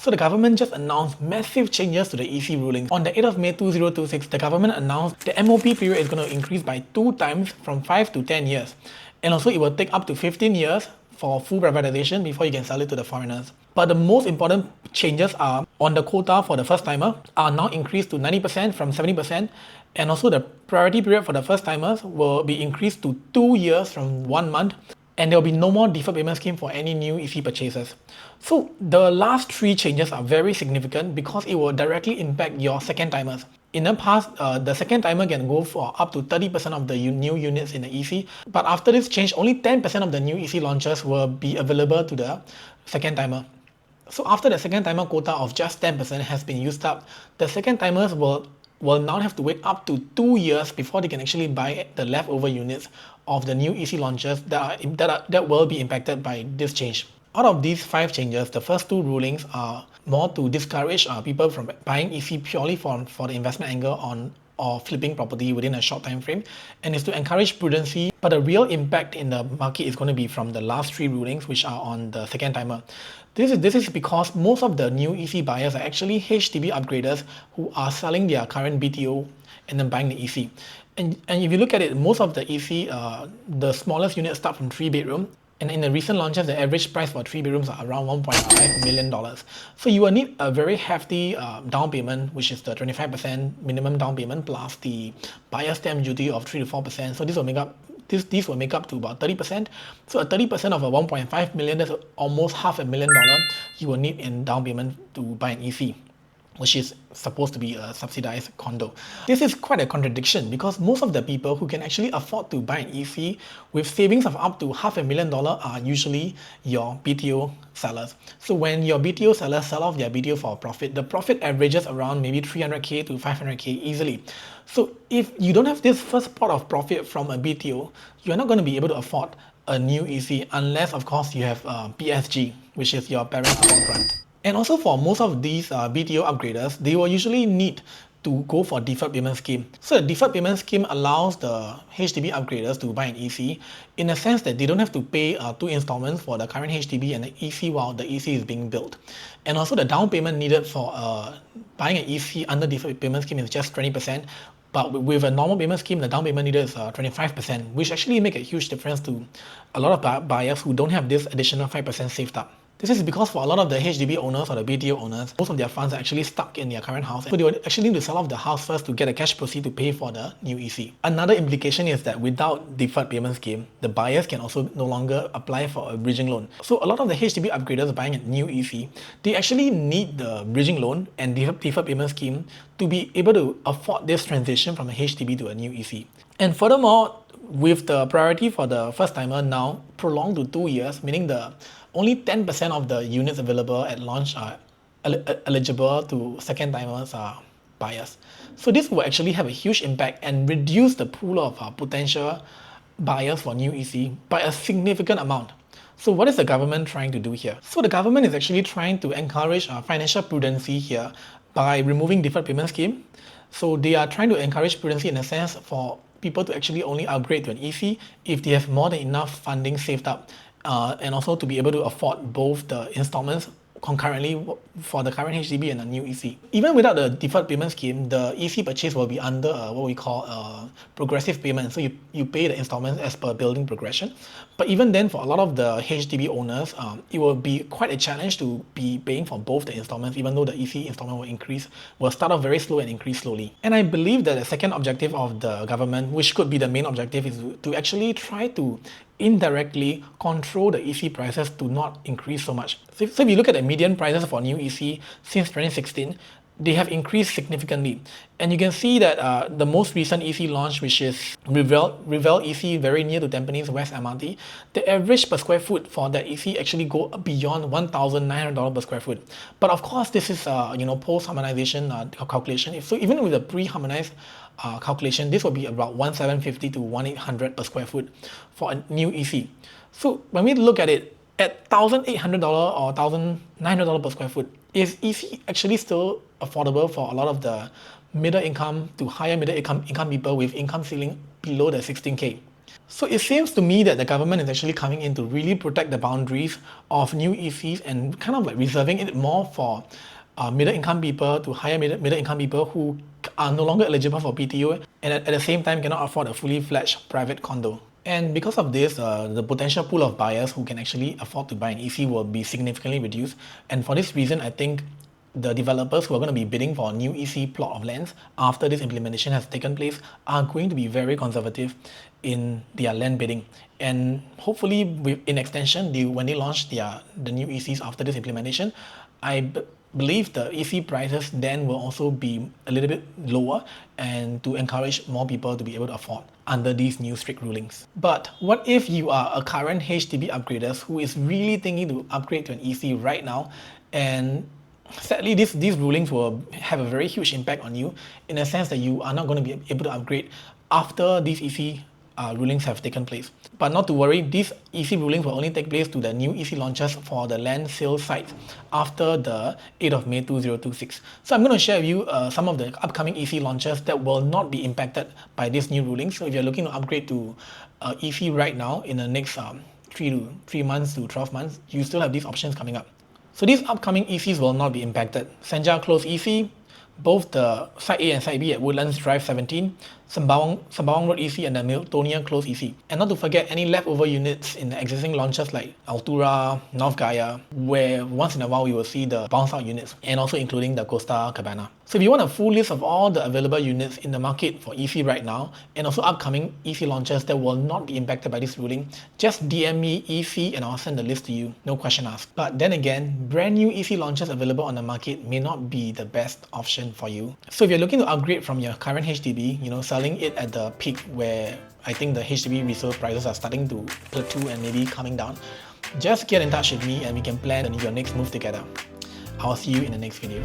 So the government just announced massive changes to the EC ruling. On the 8th of May 2026, the government announced the MOP period is going to increase by 2 times from 5 to 10 years. And also it will take up to 15 years for full privatization before you can sell it to the foreigners. But the most important changes are on the quota for the first timer are now increased to 90% from 70%, and also the priority period for the first timers will be increased to 2 years from 1 month, and there will be no more deferred payment scheme for any new EC purchases. So the last 3 changes are very significant because it will directly impact your second timers. In the past, the second timer can go for up to 30% of the new units in the EC, but after this change, only 10% of the new EC launches will be available to the second timer. So after the second timer quota of just 10% has been used up, the second timers will now have to wait up to 2 years before they can actually buy the leftover units of the new EC launches that will be impacted by this change. Out of these 5 changes, the first 2 rulings are more to discourage people from buying EC purely for the investment angle or flipping property within a short time frame, and is to encourage prudency. But the real impact in the market is going to be from the last 3 rulings, which are on the second timer. This is because most of the new EC buyers are actually HDB upgraders who are selling their current BTO and then buying the EC. And if you look at it, most of the EC, the smallest units start from 3 bedroom. And in the recent launches, the average price for 3 bedrooms are around $1.5 million. So you will need a very hefty down payment, which is the 25% minimum down payment plus the buyer stamp duty of 3 to 4%. So this will make up to about 30%. So a 30% of a 1.5 million, that's almost $500,000 you will need in down payment to buy an EC, which is supposed to be a subsidized condo. This is quite a contradiction because most of the people who can actually afford to buy an EC with savings of up to $500,000 are usually your BTO sellers. So when your BTO sellers sell off their BTO for a profit, the profit averages around maybe 300k to 500k easily. So if you don't have this first pot of profit from a BTO, you're not going to be able to afford a new EC unless, of course, you have PSG, which is your parent support grant. And also for most of these BTO upgraders, they will usually need to go for deferred payment scheme. So the deferred payment scheme allows the HDB upgraders to buy an EC in a sense that they don't have to pay 2 installments for the current HDB and the EC while the EC is being built. And also the down payment needed for buying an EC under deferred payment scheme is just 20%. But with a normal payment scheme, the down payment needed is 25%, which actually make a huge difference to a lot of buyers who don't have this additional 5% saved up. This is because for a lot of the HDB owners or the BTO owners, most of their funds are actually stuck in their current house. So they would actually need to sell off the house first to get a cash proceed to pay for the new EC. Another implication is that without deferred payment scheme, the buyers can also no longer apply for a bridging loan. So a lot of the HDB upgraders buying a new EC, they actually need the bridging loan and deferred payment scheme to be able to afford this transition from a HDB to a new EC. And furthermore, with the priority for the first timer now prolonged to 2 years, meaning only 10% of the units available at launch are eligible to second timers buyers. So this will actually have a huge impact and reduce the pool of potential buyers for new EC by a significant amount. So what is the government trying to do here? So the government is actually trying to encourage financial prudency here by removing deferred payment scheme. So they are trying to encourage prudency in a sense for people to actually only upgrade to an EC if they have more than enough funding saved up, and also to be able to afford both the installments concurrently for the current HDB and the new EC. Even without the deferred payment scheme, the EC purchase will be under what we call progressive payment. So you pay the installments as per building progression. But even then, for a lot of the HDB owners, it will be quite a challenge to be paying for both the installments, even though the EC installment will start off very slow and increase slowly. And I believe that the second objective of the government, which could be the main objective, is to actually try to indirectly control the EC prices to not increase so much. So if you look at the median prices for new EC since 2016, they have increased significantly. And you can see that the most recent EC launch, which is Revel EC, very near to Tampines West MRT, the average per square foot for that EC actually go beyond $1,900 per square foot. But of course, this is post-harmonization calculation. So even with a pre-harmonized calculation, this will be about $1,750 to $1,800 per square foot for a new EC. So when we look at it, at $1,800 or $1,900 per square foot, is EC actually still affordable for a lot of the middle income to higher middle income people with income ceiling below the 16K? So it seems to me that the government is actually coming in to really protect the boundaries of new ECs and kind of like reserving it more for middle income people to higher middle income people who are no longer eligible for BTO and at the same time cannot afford a fully fledged private condo. And because of this, the potential pool of buyers who can actually afford to buy an EC will be significantly reduced. And for this reason, I think the developers who are going to be bidding for a new EC plot of lands after this implementation has taken place are going to be very conservative in their land bidding. And hopefully, in extension, when they launch the new ECs after this implementation, believe the EC prices then will also be a little bit lower and to encourage more people to be able to afford under these new strict rulings. But what if you are a current HDB upgrader who is really thinking to upgrade to an EC right now, and sadly these rulings will have a very huge impact on you in a sense that you are not going to be able to upgrade after these EC rulings have taken place. But not to worry, these EC rulings will only take place to the new EC launches for the land sale sites after the 8th of May 2026. So I'm going to share with you some of the upcoming EC launches that will not be impacted by this new ruling. So if you're looking to upgrade to EC right now in the next 3 months to 12 months, you still have these options coming up. So these upcoming ECs will not be impacted. Senja Close EC, both the Site A and Site B at Woodlands Drive 17, Sembawang Road EC and the Miltonia Close EC. And not to forget any leftover units in the existing launches like Altura, North Gaya, where once in a while we will see the bounce out units, and also including the Costa Cabana. So if you want a full list of all the available units in the market for EC right now, and also upcoming EC launches that will not be impacted by this ruling, just DM me EC and I'll send the list to you, no question asked. But then again, brand new EC launches available on the market may not be the best option for you. So if you're looking to upgrade from your current HDB, selling it at the peak where I think the HDB resale prices are starting to plateau and maybe coming down, just get in touch with me and we can plan your next move together. I'll see you in the next video.